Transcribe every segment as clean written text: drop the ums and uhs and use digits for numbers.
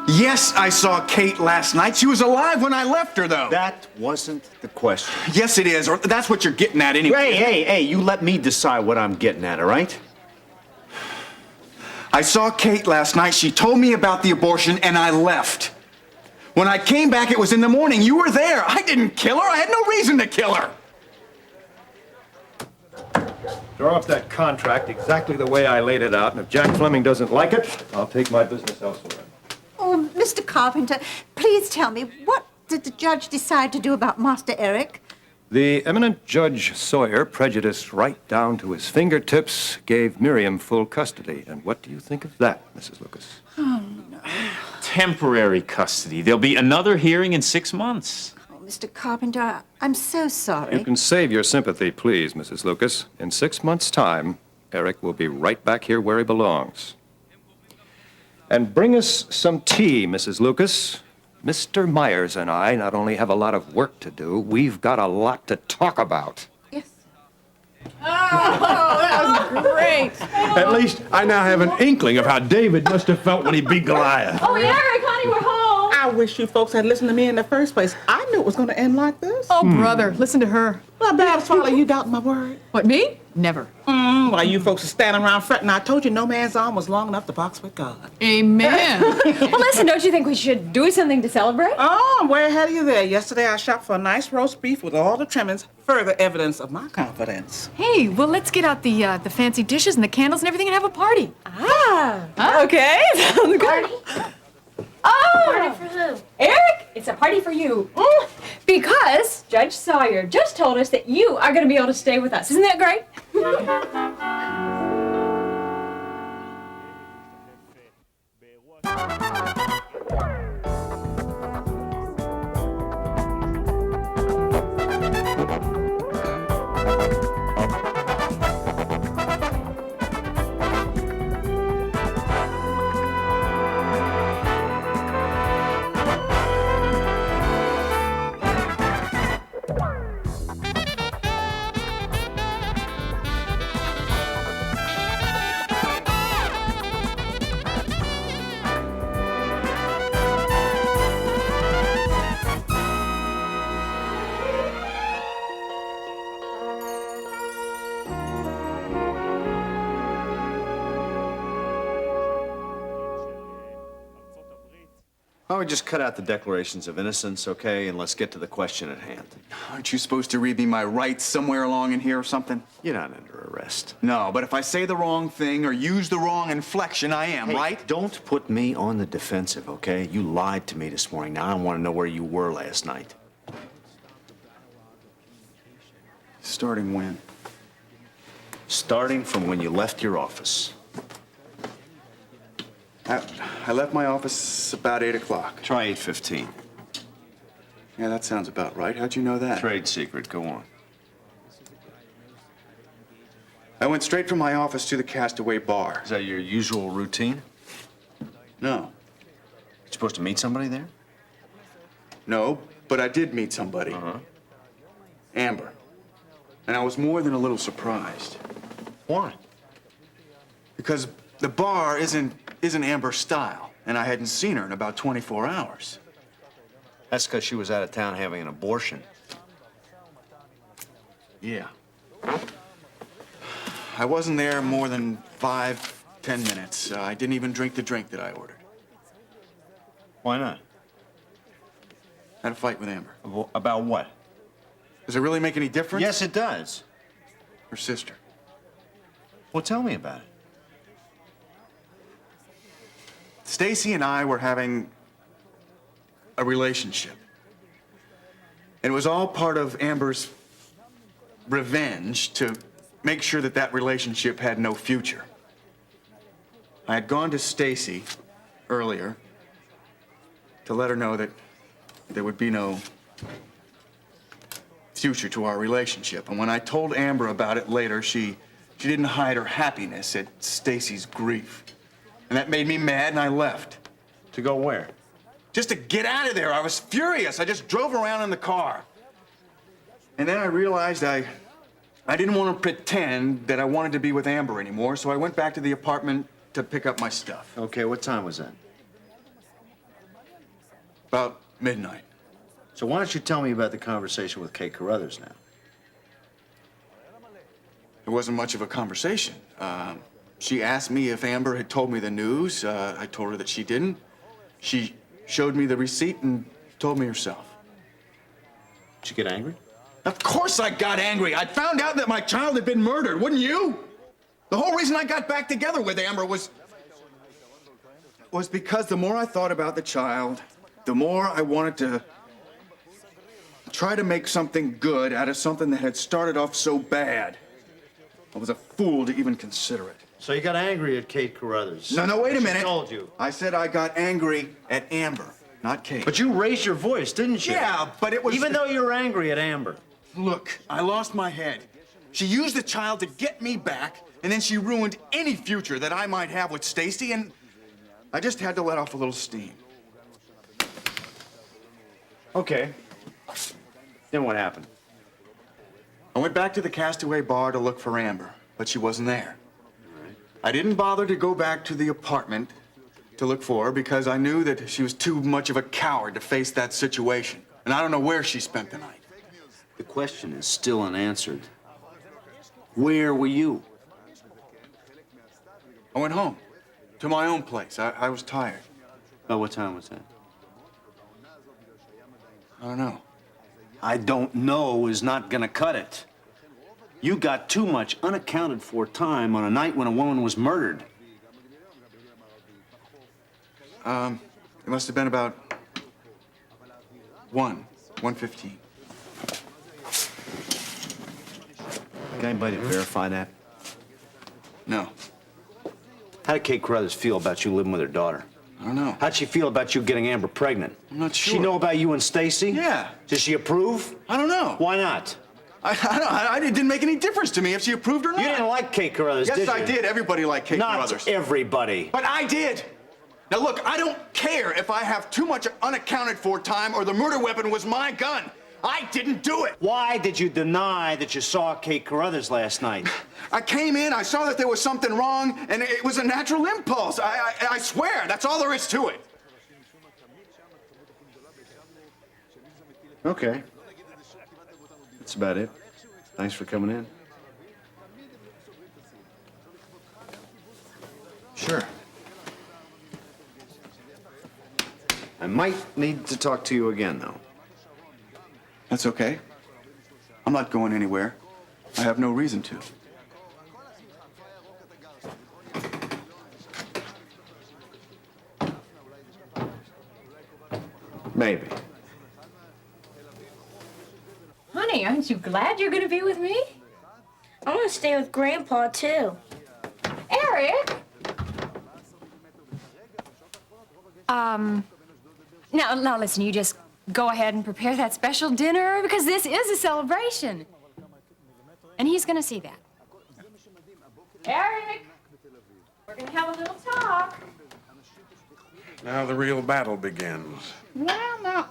Yes, I saw Kate last night. She was alive when I left her, though. That wasn't the question. Yes, it is, or that's what you're getting at anyway. Hey, you let me decide what I'm getting at, all right? I saw Kate last night. She told me about the abortion, and I left. When I came back, it was in the morning. You were there. I didn't kill her. I had no reason to kill her. Draw up that contract exactly the way I laid it out, and if Jack Fleming doesn't like it, I'll take my business elsewhere. Oh, Mr. Carpenter, please tell me, what did the judge decide to do about Master Eric? The eminent Judge Sawyer, prejudiced right down to his fingertips, gave Miriam full custody. And what do you think of that, Mrs. Lucas? Oh, no. Temporary custody. There'll be another hearing in 6 months. Oh, Mr. Carpenter, I'm so sorry. You can save your sympathy, please, Mrs. Lucas. In 6 months' time, Eric will be right back here where he belongs. And bring us some tea, Mrs. Lucas. Mr. Myers and I not only have a lot of work to do, we've got a lot to talk about. Yes. Oh, that was great. At least I now have an inkling of how David must have felt when he beat Goliath. Oh, Eric, honey, we're home. I wish you folks had listened to me in the first place. I knew it was going to end like this. Oh, brother, listen to her. Well, I better swallow you doubting my word. What, me? Never. While you folks are standing around fretting, I told you no man's arm was long enough to box with God. Amen. Well, listen, don't you think we should do something to celebrate? Oh, I'm way ahead of you there. Yesterday I shopped for a nice roast beef with all the trimmings. Further evidence of my confidence. Hey, well, let's get out the fancy dishes and the candles and everything and have a party. Ah, okay. Sounds good. Oh! Party for who? Eric, it's a party for you. Because Judge Sawyer just told us that you are going to be able to stay with us. Isn't that great? Why don't we just cut out the declarations of innocence, okay, and let's get to the question at hand. Aren't you supposed to read me my rights somewhere along in here or something? You're not under arrest. No, but if I say the wrong thing or use the wrong inflection, I am, Hey, right? don't put me on the defensive, okay? You lied to me this morning. Now I want to know where you were last night. Starting when? Starting from when you left your office. I left my office about 8 o'clock. Try 8:15. Yeah, that sounds about right. How'd you know that? Trade secret, go on. I went straight from my office to the Castaway Bar. Is that your usual routine? No. You supposed to meet somebody there? No, but I did meet somebody. Uh-huh. Amber. And I was more than a little surprised. Why? Because the bar isn't Amber's style, and I hadn't seen her in about 24 hours. That's because she was out of town having an abortion. Yeah. I wasn't there more than 5-10 minutes. I didn't even drink the drink that I ordered. Why not? I had a fight with Amber. About what? Does it really make any difference? Yes, it does. Her sister. Well, tell me about it. Stacy and I were having a relationship. And it was all part of Amber's revenge to make sure that that relationship had no future. I had gone to Stacy earlier to let her know that there would be no future to our relationship. And when I told Amber about it later, she didn't hide her happiness at Stacy's grief. And that made me mad, and I left. To go where? Just to get out of there. I was furious. I just drove around in the car. And then I realized I didn't want to pretend that I wanted to be with Amber anymore, so I went back to the apartment to pick up my stuff. Okay, what time was that? About midnight. So why don't you tell me about the conversation with Kate Carruthers now? It wasn't much of a conversation. She asked me if Amber had told me the news. I told her that she didn't. She showed me the receipt and told me herself. Did you get angry? Of course I got angry. I found out that my child had been murdered, wouldn't you? The whole reason I got back together with Amber was because the more I thought about the child, the more I wanted to try to make something good out of something that had started off so bad. I was a fool to even consider it. So you got angry at Kate Carruthers? No, wait a minute. She told you. I said I got angry at Amber, not Kate. But you raised your voice, didn't you? Yeah, but it was... Even though you were angry at Amber. Look, I lost my head. She used the child to get me back, and then she ruined any future that I might have with Stacy, and I just had to let off a little steam. Okay. Then what happened? I went back to the Castaway Bar to look for Amber, but she wasn't there. I didn't bother to go back to the apartment to look for her because I knew that she was too much of a coward to face that situation. And I don't know where she spent the night. The question is still unanswered. Where were you? I went home to my own place. I was tired. Oh, what time was that? I don't know. I don't know is not gonna cut it. You got too much unaccounted for time on a night when a woman was murdered. It must have been about 1:15. Got anybody to verify that? No, How did Kate Carruthers feel about you living with her daughter? I don't know. How'd she feel about you getting Amber pregnant? I'm not She sure. know about you and Stacy? Yeah. Does she approve? I don't know. Why not? It didn't make any difference to me if she approved or not. You didn't like Kate Carruthers, Yes, did you? I did. Everybody liked Kate Not Carruthers. everybody. But I did. Now look, I don't care if I have too much unaccounted for time or the murder weapon was my gun. I didn't do it. Why did you deny that you saw Kate Carruthers last night? I came in, I saw that there was something wrong, and it was a natural impulse. I swear, that's all there is to it. Okay. That's about it. Thanks for coming in. Sure. I might need to talk to you again, though. That's okay. I'm not going anywhere. I have no reason to. Maybe. Honey, aren't you glad you're gonna be with me? I want to stay with Grandpa, too. Eric! Now listen, you just go ahead and prepare that special dinner because this is a celebration. And he's gonna see that. Eric! We're gonna have a little talk. Now the real battle begins. Well, now,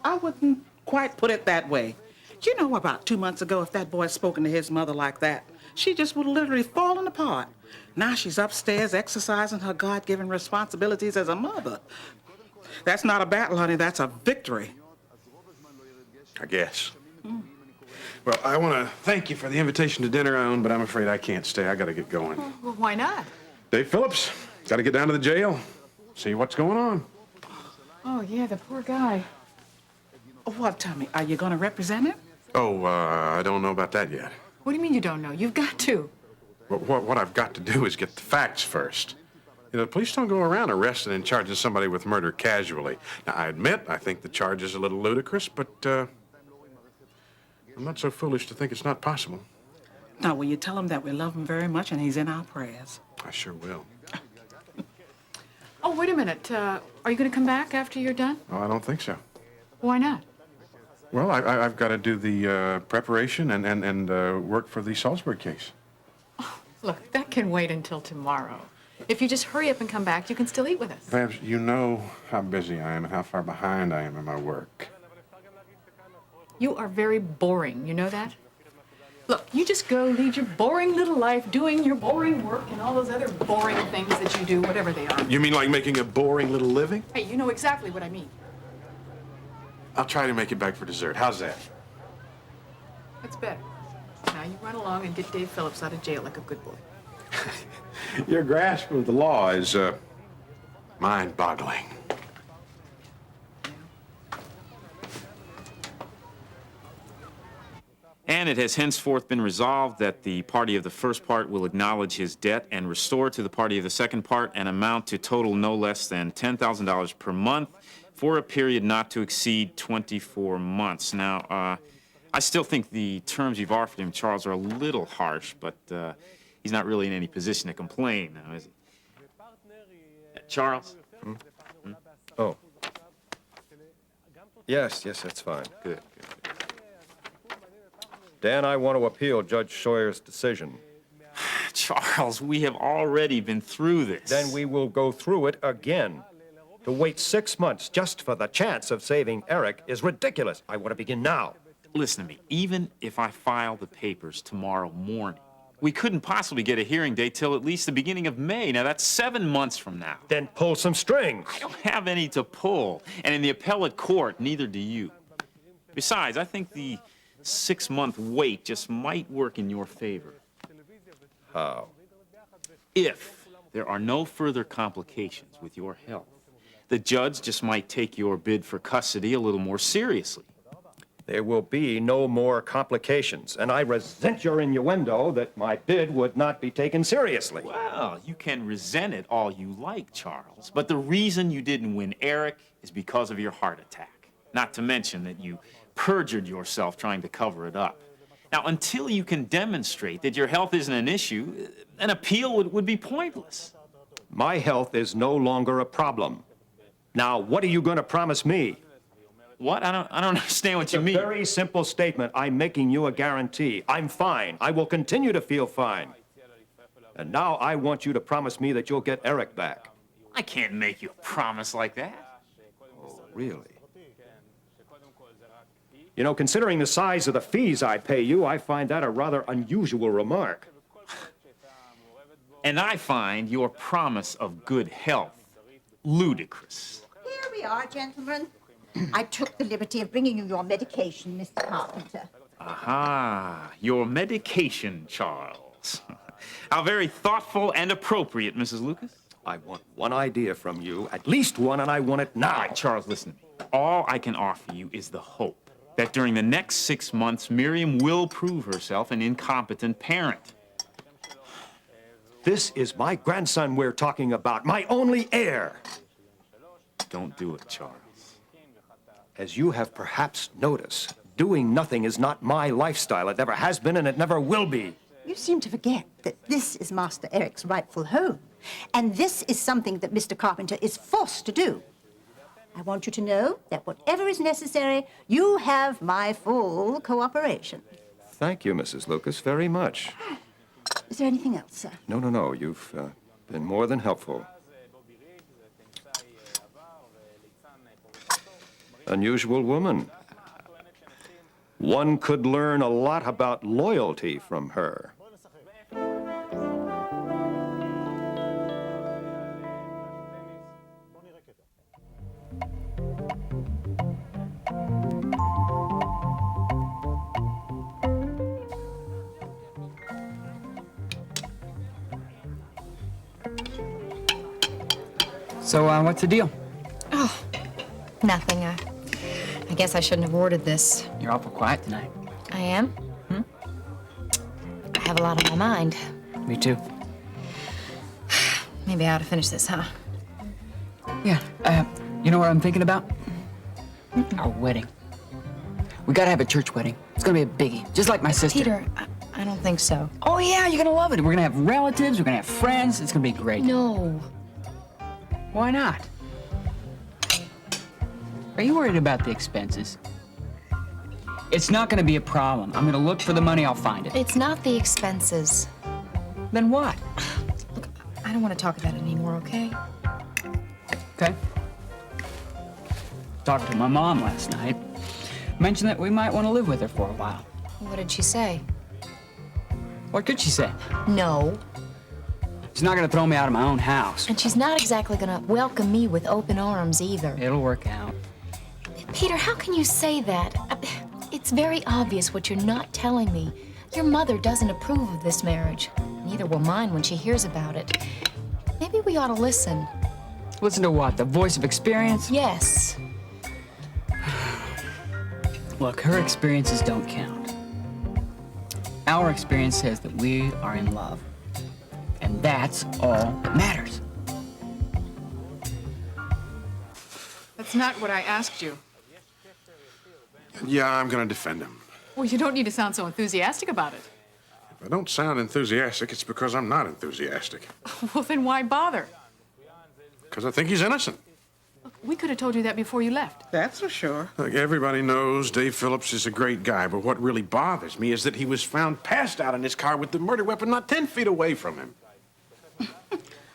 I wouldn't quite put it that way. You know, about 2 months ago, if that boy had spoken to his mother like that, she just would have literally fallen apart. Now she's upstairs exercising her God-given responsibilities as a mother. That's not a battle, honey. That's a victory. I guess. Well, I want to thank you for the invitation to dinner, Owen, but I'm afraid I can't stay. I got to get going. Well, why not? Dave Phillips, got to get down to the jail, see what's going on. Oh, yeah, the poor guy. What, Tommy? Are you going to represent him? Oh, I don't know about that yet. What do you mean you don't know? You've got to. What I've got to do is get the facts first. You know, the police don't go around arresting and charging somebody with murder casually. Now, I admit, I think the charge is a little ludicrous, but I'm not so foolish to think it's not possible. Now, will you tell him that we love him very much and he's in our prayers? I sure will. Oh, wait a minute. Are you going to come back after you're done? Oh, I don't think so. Why not? Well, I've got to do the preparation and work for the Salzburg case. Look, that can wait until tomorrow. If you just hurry up and come back, you can still eat with us. Babs, you know how busy I am and how far behind I am in my work. You are very boring, you know that? Look, you just go lead your boring little life doing your boring work and all those other boring things that you do, whatever they are. You mean like making a boring little living? Hey, you know exactly what I mean. I'll try to make it back for dessert. How's that? That's better. Now you run along and get Dave Phillips out of jail like a good boy. Your grasp of the law is, mind-boggling. And it has henceforth been resolved that the party of the first part will acknowledge his debt and restore to the party of the second part an amount to total no less than $10,000 per month for a period not to exceed 24 months. Now, I still think the terms you've offered him, Charles, are a little harsh, but he's not really in any position to complain now, is he? Charles? Oh. Yes, that's fine. Good. Dan, I want to appeal Judge Sawyer's decision. Charles, we have already been through this. Then we will go through it again. To wait 6 months just for the chance of saving Eric is ridiculous. I want to begin now. Listen to me. Even if I file the papers tomorrow morning, we couldn't possibly get a hearing date till at least the beginning of May. Now, that's 7 months from now. Then pull some strings. I don't have any to pull. And in the appellate court, neither do you. Besides, I think the 6-month wait just might work in your favor. How? If there are no further complications with your health, the judge just might take your bid for custody a little more seriously. There will be no more complications, and I resent your innuendo that my bid would not be taken seriously. Well, you can resent it all you like, Charles, but the reason you didn't win Eric is because of your heart attack. Not to mention that you perjured yourself trying to cover it up. Now, until you can demonstrate that your health isn't an issue, an appeal would be pointless. My health is no longer a problem. Now, what are you going to promise me? What? I don't understand what you It's a mean. very simple statement. I'm making you a guarantee. I'm fine. I will continue to feel fine. And now I want you to promise me that you'll get Eric back. I can't make you a promise like that. Oh, really? You know, considering the size of the fees I pay you, I find that a rather unusual remark. And I find your promise of good health ludicrous. Here we are, gentlemen. I took the liberty of bringing you your medication, Mr. Carpenter. Aha, your medication, Charles. How very thoughtful and appropriate, Mrs. Lucas. I want one idea from you, at least one, and I want it now. All right, Charles, listen to me. All I can offer you is the hope that during the next 6 months, Miriam will prove herself an incompetent parent. This is my grandson we're talking about, my only heir. Don't do it, Charles. As you have perhaps noticed, doing nothing is not my lifestyle. It never has been, and it never will be. You seem to forget that this is Master Eric's rightful home. And this is something that Mr. Carpenter is forced to do. I want you to know that whatever is necessary, you have my full cooperation. Thank you, Mrs. Lucas, very much. Is there anything else, sir? No. You've been more than helpful. Unusual woman. One could learn a lot about loyalty from her. So, what's the deal? Oh, nothing. I guess I shouldn't have ordered this. You're awful quiet tonight. I am? I have a lot on my mind. Me too. Maybe I ought to finish this, huh? Yeah, you know what I'm thinking about? Our wedding. We gotta have a church wedding. It's gonna be a biggie, just like my sister. Peter, I don't think so. Oh yeah, you're gonna love it. We're gonna have relatives, we're gonna have friends. It's gonna be great. No. Why not? Are you worried about the expenses? It's not gonna be a problem. I'm gonna look for the money, I'll find it. It's not the expenses. Then what? Look, I don't want to talk about it anymore, okay? Okay. Talked to my mom last night. Mentioned that we might want to live with her for a while. What did she say? What could she say? No. She's not gonna throw me out of my own house. And she's not exactly gonna welcome me with open arms either. It'll work out. Peter, how can you say that? It's very obvious what you're not telling me. Your mother doesn't approve of this marriage. Neither will mine when she hears about it. Maybe we ought to listen. Listen to what? The voice of experience? Yes. Look, her experiences don't count. Our experience says that we are in love. And that's all that matters. That's not what I asked you. Yeah, I'm going to defend him. Well, you don't need to sound so enthusiastic about it. If I don't sound enthusiastic, it's because I'm not enthusiastic. Well, then why bother? Because I think he's innocent. We could have told you that before you left. That's for sure. Look, everybody knows Dave Phillips is a great guy, but what really bothers me is that he was found passed out in his car with the murder weapon not 10 feet away from him.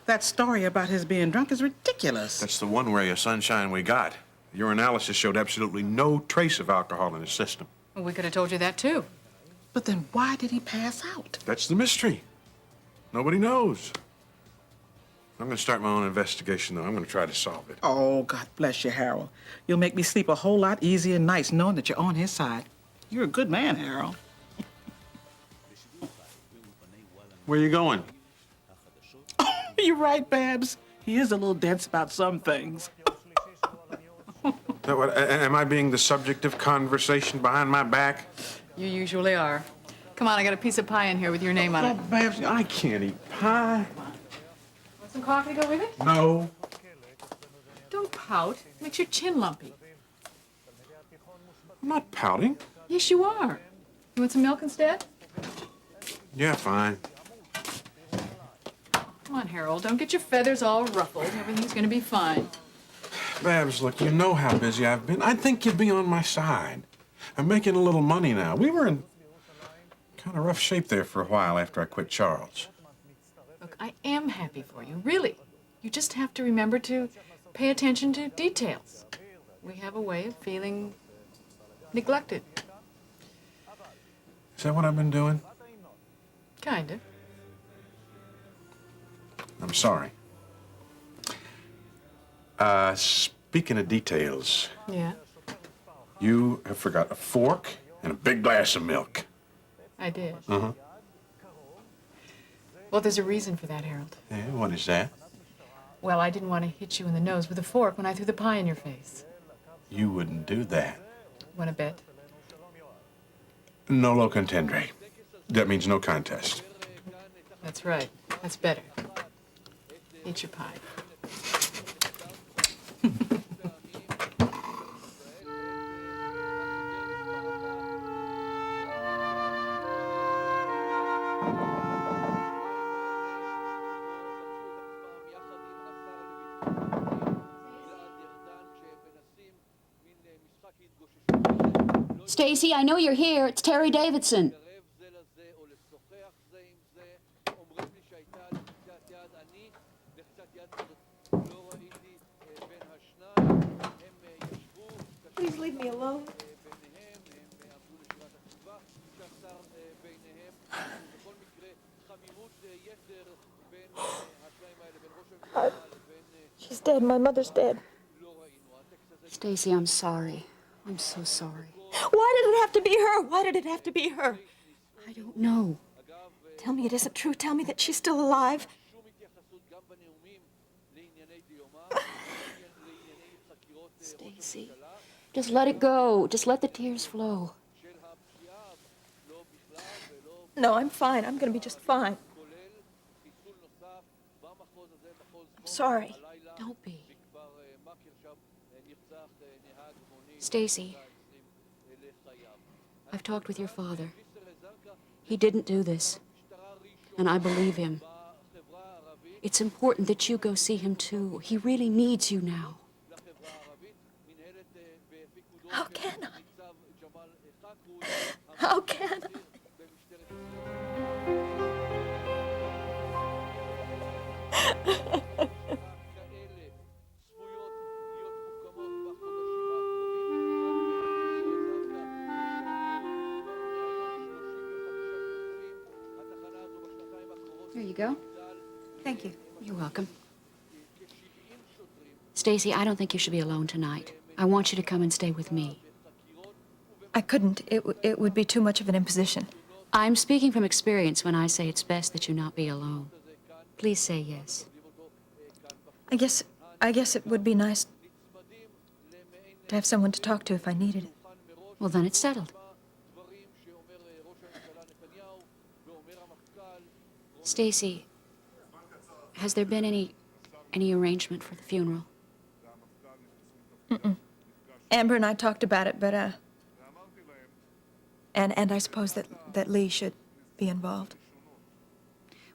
That story about his being drunk is ridiculous. That's the one ray of sunshine we got. Your analysis showed absolutely no trace of alcohol in his system. Well, we could have told you that, too. But then why did he pass out? That's the mystery. Nobody knows. I'm going to start my own investigation, though. I'm going to try to solve it. Oh, God bless you, Harold. You'll make me sleep a whole lot easier nights knowing that you're on his side. You're a good man, Harold. Where you going? You're right, Babs. He is a little dense about some things. Now, am I being the subject of conversation behind my back? You usually are. Come on, I got a piece of pie in here with your name on it. Oh, Babs, I can't eat pie. Want some coffee to go with it? No. Don't pout. Makes your chin lumpy. I'm not pouting. Yes, you are. You want some milk instead? Yeah, fine. Come on, Harold. Don't get your feathers all ruffled. Everything's gonna be fine. Babs, look, you know how busy I've been. I think you'd be on my side. I'm making a little money now. We were in kind of rough shape there for a while after I quit Charles. Look, I am happy for you, really. You just have to remember to pay attention to details. We have a way of feeling neglected. Is that what I've been doing? Kind of. I'm sorry. Speaking of details, Yeah, you have forgot a fork and a big glass of milk. I did. Uh-huh. Well, there's a reason for that, Harold. Yeah, what is that? Well, I didn't want to hit you in the nose with a fork when I threw the pie in your face. You wouldn't do that. Want to bet? No lo contendere. That means no contest. That's right. That's better. Eat your pie. Stacy, I know you're here. It's Terry Davidson. Please leave me alone. She's dead. My mother's dead. Stacy, I'm sorry. I'm so sorry. Why did it have to be her? Why did it have to be her? I don't know. Tell me it isn't true. Tell me that she's still alive. Stacy, just let it go. Just let the tears flow. No, I'm fine. I'm going to be just fine. I'm sorry. Don't be. Stacy, I've talked with your father. He didn't do this, and I believe him. It's important that you go see him, too. He really needs you now. How can I? How can I? Here you go. Thank you. You're welcome. Stacy, I don't think you should be alone tonight. I want you to come and stay with me. I couldn't. It would be too much of an imposition. I'm speaking from experience when I say it's best that you not be alone. Please say yes. I guess it would be nice to have someone to talk to if I needed it. Well, then it's settled. Stacy, has there been any arrangement for the funeral? Amber and I talked about it, but and I suppose that Lee should be involved.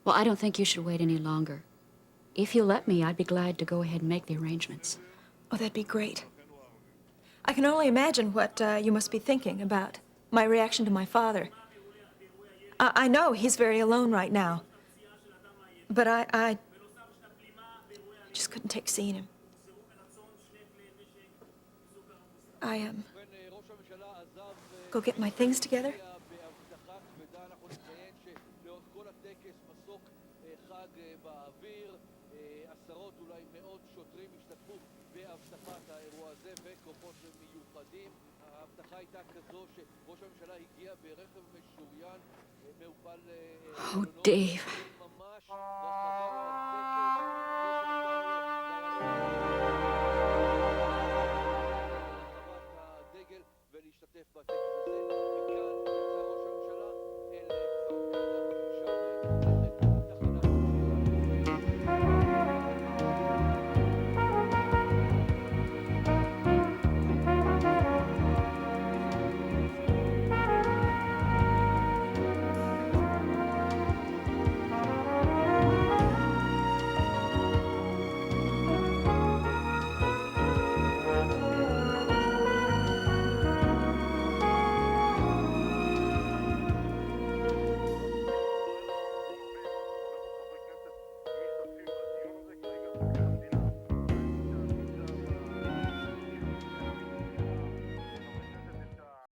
Well, I don't think you should wait any longer. If you'll let me, I'd be glad to go ahead and make the arrangements. Oh, that'd be great. I can only imagine what you must be thinking about my reaction to my father. I know he's very alone right now, but I just couldn't take seeing him. I go get my things together. Oh, Dave.